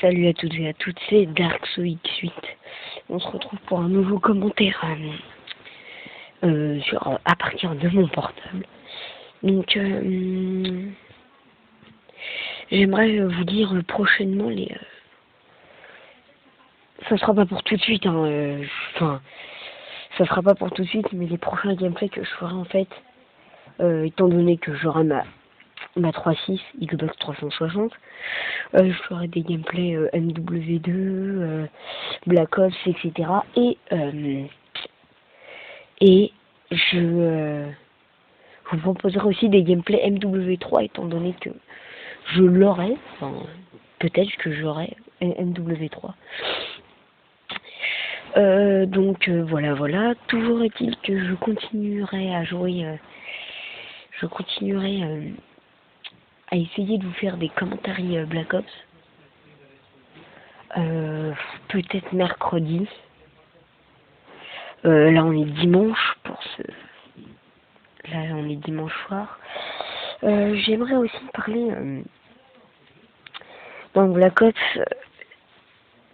Salut à toutes et à toutes, c'est DarkSoX8. On se retrouve pour un nouveau commentaire à partir de mon portable. Donc, j'aimerais vous dire prochainement ça sera pas pour tout de suite, ça sera pas pour tout de suite, mais les prochains gameplays que je ferai en fait, étant donné que j'aurai ma 3.6 Xbox 360, je ferai des gameplays MW2, Black Ops, etc. Et je vous proposerai aussi des gameplays MW3, étant donné que je l'aurai, peut-être que j'aurai MW3. Donc voilà. Toujours est-il que je continuerai à jouer, à essayer de vous faire des commentaires Black Ops. Peut-être mercredi. Là on est dimanche Là on est dimanche soir. J'aimerais aussi parler dans Black Ops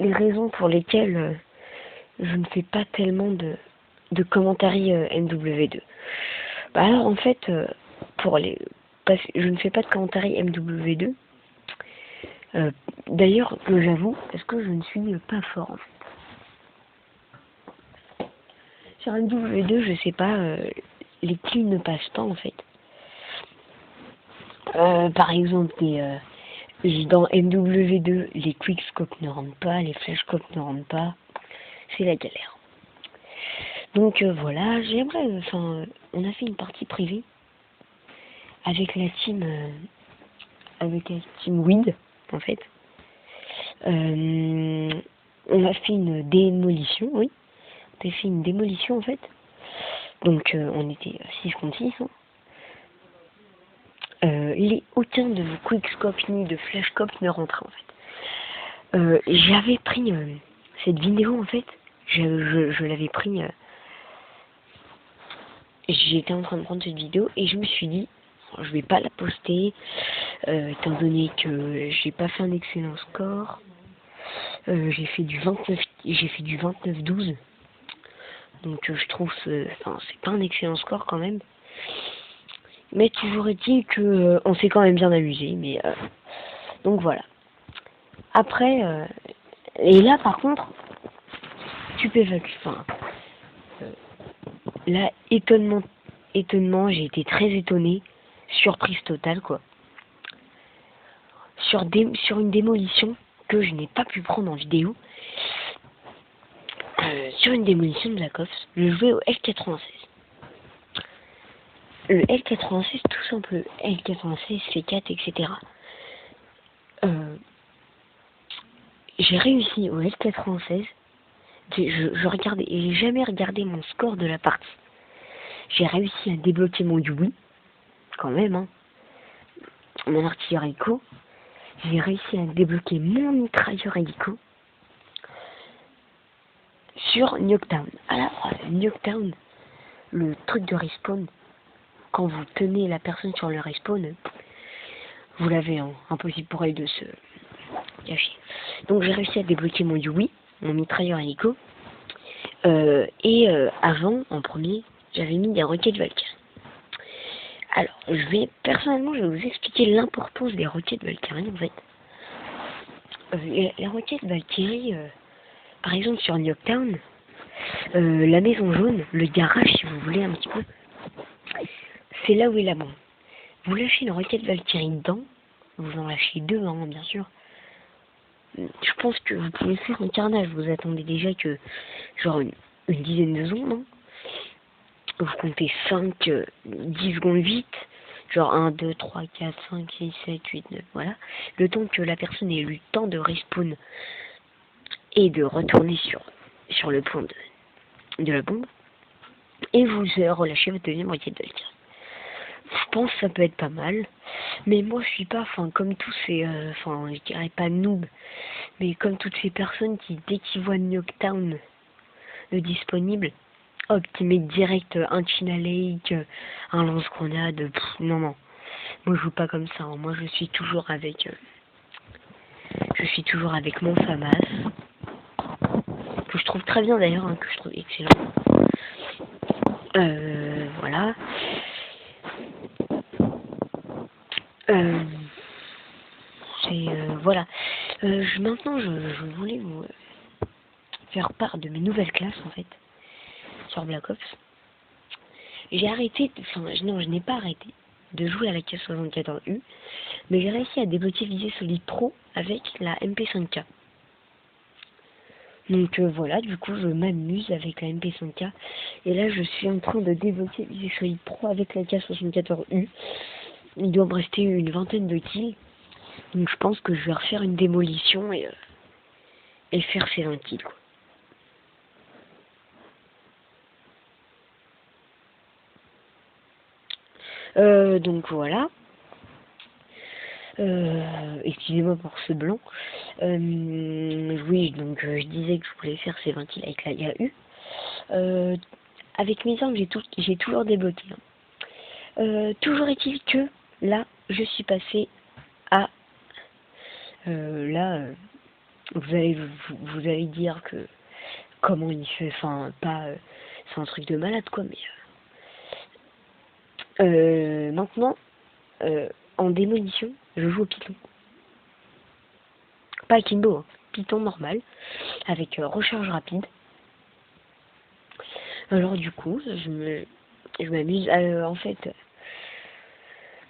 les raisons pour lesquelles je ne fais pas tellement de commentaires MW2. Alors en fait, je ne fais pas de commentaires MW2. D'ailleurs, que j'avoue, parce que je ne suis pas fort en fait. Sur MW2, je sais pas, les kills ne passent pas en fait. Par exemple, dans MW2, les quickscopes ne rentrent pas, les flashcopes ne rentrent pas. C'est la galère. Donc voilà, on a fait une partie privée avec la team Wind en fait. On a fait une démolition, oui. On a fait une démolition en fait. Donc on était 6 contre 6. Aucun de quickscope ni de flashcop ne rentrait en fait. J'avais pris cette vidéo en fait. Je l'avais pris. J'étais en train de prendre cette vidéo et je me suis dit, je vais pas la poster, étant donné que j'ai pas fait un excellent score. J'ai fait du 29-12. Donc je trouve c'est pas un excellent score quand même. Mais toujours est-il que on s'est quand même bien amusé. Mais donc voilà. Après, et là par contre, là étonnement, j'ai été très étonné, surprise totale quoi. Sur une démolition que je n'ai pas pu prendre en vidéo. Sur une démolition de Black Ops, je jouais au L96. Le L96, tout simple, L96, C4, etc. J'ai réussi au L96. Je regardais, et j'ai jamais regardé mon score de la partie. J'ai réussi à débloquer mon Yui, quand même, hein. Mon artilleur hélico. J'ai réussi à débloquer mon mitrailleur hélico sur Nuketown. Alors, Nuketown, le truc de respawn, quand vous tenez la personne sur le respawn, vous l'avez, impossible pour elle de se cacher. Donc j'ai réussi à débloquer mon Yui, mon mitrailleur hélico, avant, en premier, j'avais mis des roquettes Valkyrie. Alors, personnellement, je vais vous expliquer l'importance des roquettes Valkyrie, en fait. Les roquettes Valkyrie, par exemple sur Nuketown, la maison jaune, le garage, si vous voulez un petit peu, c'est là où est la bombe. Vous lâchez une roquette Valkyrie dedans, vous en lâchez 2, bien sûr. Je pense que vous pouvez faire un carnage. Vous attendez déjà que, genre, une dizaine de secondes, non? Vous comptez 5, 10 secondes vite. Genre 1, 2, 3, 4, 5, 6, 7, 8, 9, voilà. Le temps que la personne ait eu le temps de respawn et de retourner sur le point de la bombe. Et vous relâchez votre deuxième roquette Valkyrie. Je pense que ça peut être pas mal. Mais moi je suis pas, comme tous ces, je dirais pas noob, mais comme toutes ces personnes qui, dès qu'ils voient Nuketown disponible, hop, qui mettent direct un China Lake, un lance-grenade, non. Moi je joue pas comme ça, hein. Moi je suis toujours avec Je suis toujours avec mon FAMAS, que je trouve très bien d'ailleurs, hein, que je trouve excellent. Voilà. Voilà. Maintenant, je voulais vous faire part de mes nouvelles classes, en fait, sur Black Ops. J'ai arrêté, non, je n'ai pas arrêté de jouer à la K64U, mais j'ai réussi à débloquer Visée Solide Pro avec la MP5K. Donc voilà, du coup, je m'amuse avec la MP5K. Et là, je suis en train de débloquer Visée Solide Pro avec la K64U. Il doit me rester une vingtaine de kills. Donc je pense que je vais refaire une démolition et faire ces 20 kills, quoi. Donc voilà. Excusez-moi pour ce blanc. Oui, donc je disais que je voulais faire ces 20 kills avec la GAU. Avec mes armes, j'ai toujours débloqué. Toujours est-il que là, je suis passé à vous allez dire que comment il fait, enfin pas, c'est un truc de malade quoi, mais maintenant en démolition, je joue au Python, pas à Kimbo, hein, Python normal avec recharge rapide. Alors du coup, je m'amuse. En fait,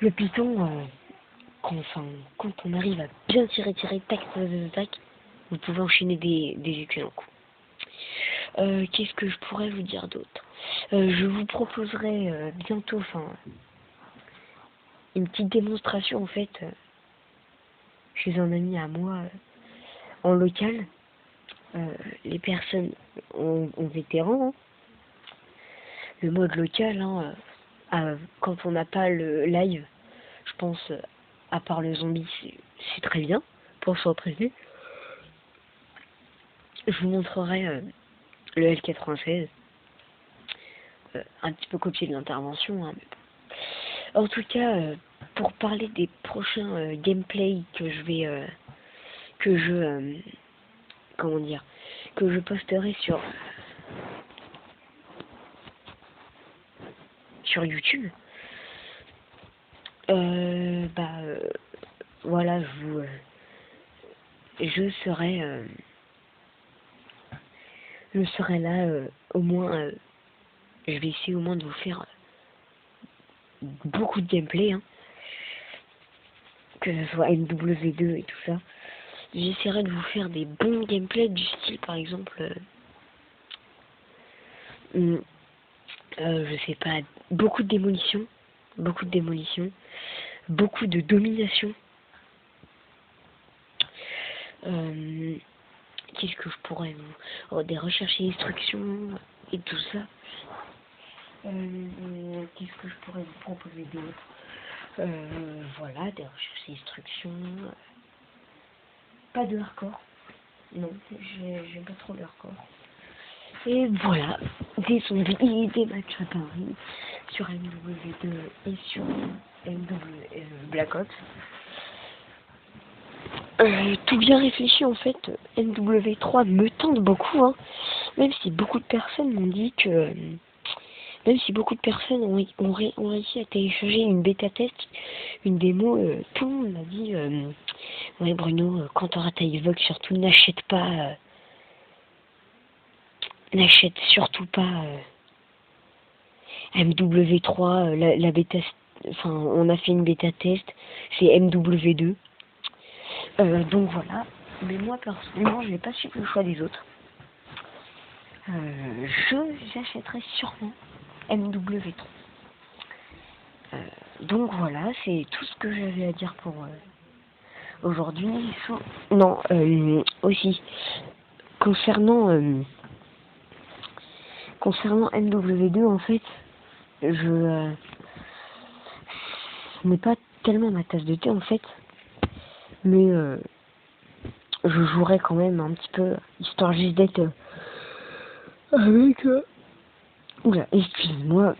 le Python, quand on arrive à bien tirer, tac, tac, vous pouvez enchaîner des excellents coups. Qu'est-ce que je pourrais vous dire d'autre? Je vous proposerai bientôt, une petite démonstration en fait chez un ami à moi en local. Les personnes en vétéran, hein. Le mode local, hein, quand on n'a pas le live, je pense, à part le zombie, c'est très bien pour s'entraîner. Je vous montrerai le L96, un petit peu copié de l'intervention, hein, mais bon. En tout cas, pour parler des prochains gameplays comment dire, que je posterai sur YouTube, voilà, je serai là, au moins, je vais essayer au moins de vous faire beaucoup de gameplay, hein, que ce soit MW2 et tout ça. J'essaierai de vous faire des bons gameplays du style, par exemple, je sais pas, beaucoup de démolition, beaucoup de domination. Qu'est-ce que je pourrais des recherches et instructions et tout ça. Qu'est-ce que je pourrais vous proposer d'autre? Voilà, des recherches et instructions. Pas de hardcore. Non, j'aime pas trop le hardcore. Et voilà, des zombies et des matchs à Paris sur MW2 et sur Black Ops. Tout bien réfléchi en fait, MW3 me tente beaucoup, hein, même si beaucoup de personnes m'ont dit que... Même si beaucoup de personnes ont réussi à télécharger une bêta test, une démo, tout le monde m'a dit ouais Bruno, quand t'auras ta Xbox, surtout n'achète surtout pas MW3, la bêta, on a fait une bêta test, c'est MW2. Donc voilà, mais moi personnellement je n'ai pas suivi le choix des autres. J'achèterai sûrement MW3. Donc voilà, c'est tout ce que j'avais à dire pour aujourd'hui. Non, aussi, concernant MW2, en fait, ce n'est pas tellement ma tasse de thé, en fait, mais je jouerai quand même un petit peu, histoire juste d'être avec... Oula, excuse-moi.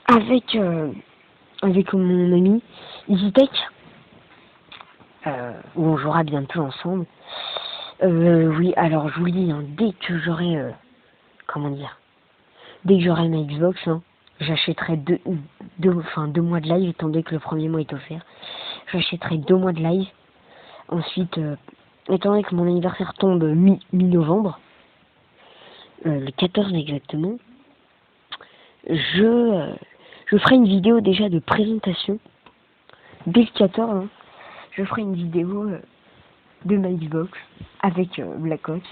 Avec mon ami EasyTech. où on jouera bientôt ensemble. Oui, alors je vous le dis, hein, dès que j'aurai, comment dire, dès que j'aurai ma Xbox, hein, j'achèterai deux mois de live, étant donné que le premier mois est offert. J'achèterai 2 mois de live. Ensuite, étant donné que mon anniversaire tombe mi-novembre, le 14 exactement, je ferai une vidéo déjà de présentation. Dès le 14, hein, je ferai une vidéo de ma Xbox avec Black Ops.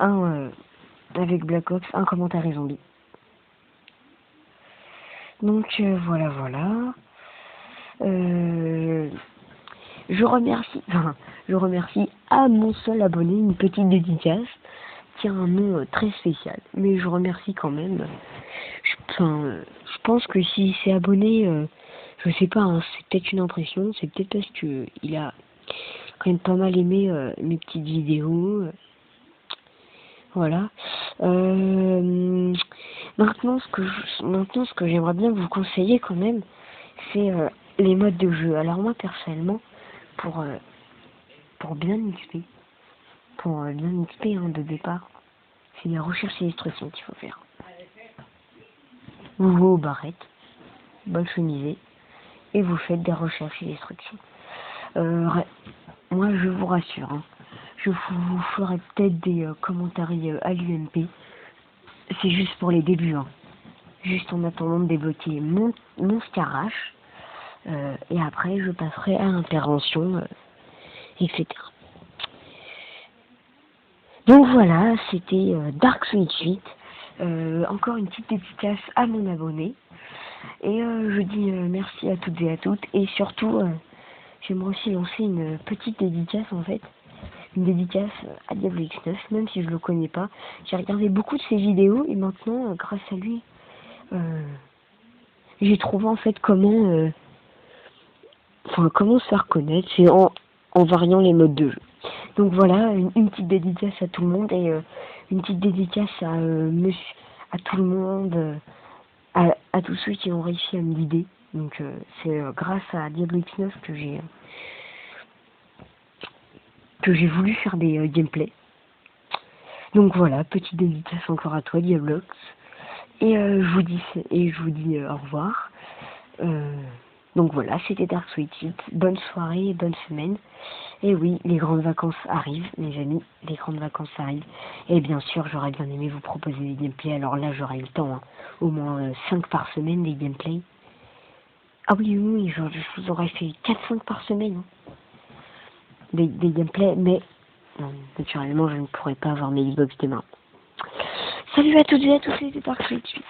Avec Black Ops, un commentaire et zombie. Donc voilà. Je remercie à mon seul abonné une petite dédicace qui a un nom très spécial. Mais je remercie quand même. Je pense que si c'est abonné, je sais pas, hein, c'est peut-être une impression, c'est peut-être parce que il a quand même pas mal aimé mes petites vidéos. Voilà. Maintenant, ce que j'aimerais bien vous conseiller quand même, c'est les modes de jeu. Alors moi, personnellement, pour bien XP, bien XP hein, de départ, c'est la recherche et l'instruction qu'il faut faire. Vous jouez aux barrettes, bonne chemisée, et vous faites des recherches et l'instruction. Moi, je vous rassure, hein, je vous ferai peut-être des commentaires à l'UMP. C'est juste pour les débuts, hein. Juste en attendant de débloquer mon Scarache. Et après, je passerai à l'intervention, etc. Donc voilà, c'était Dark Souls 8. Encore une petite dédicace à mon abonné. Et je dis merci à toutes et à toutes. Et surtout, j'aimerais aussi lancer une petite dédicace en fait. Une dédicace à Diablo X9, même si je le connais pas. J'ai regardé beaucoup de ses vidéos et maintenant, grâce à lui, j'ai trouvé en fait comment se faire connaître. C'est en variant les modes de jeu. Donc voilà, une petite dédicace à tout le monde et une petite dédicace à tout le monde, à tous ceux qui ont réussi à me guider. Donc c'est grâce à Diablo X9 que j'ai voulu faire des gameplays. Donc voilà, petite dédicace encore à toi Diablox. Et je vous dis au revoir. Donc voilà, c'était Dark Souls 8. Bonne soirée, bonne semaine. Et oui, les grandes vacances arrivent, mes amis. Les grandes vacances arrivent. Et bien sûr, j'aurais bien aimé vous proposer des gameplays. Alors là, j'aurai le temps. Hein. Au moins 5 par semaine, des gameplays. Ah oui, je vous aurais fait 4-5 par semaine. Hein. Des gameplays, mais naturellement, je ne pourrais pas avoir mes Xbox demain. Salut à toutes et à tous, c'était Dark Souls 8.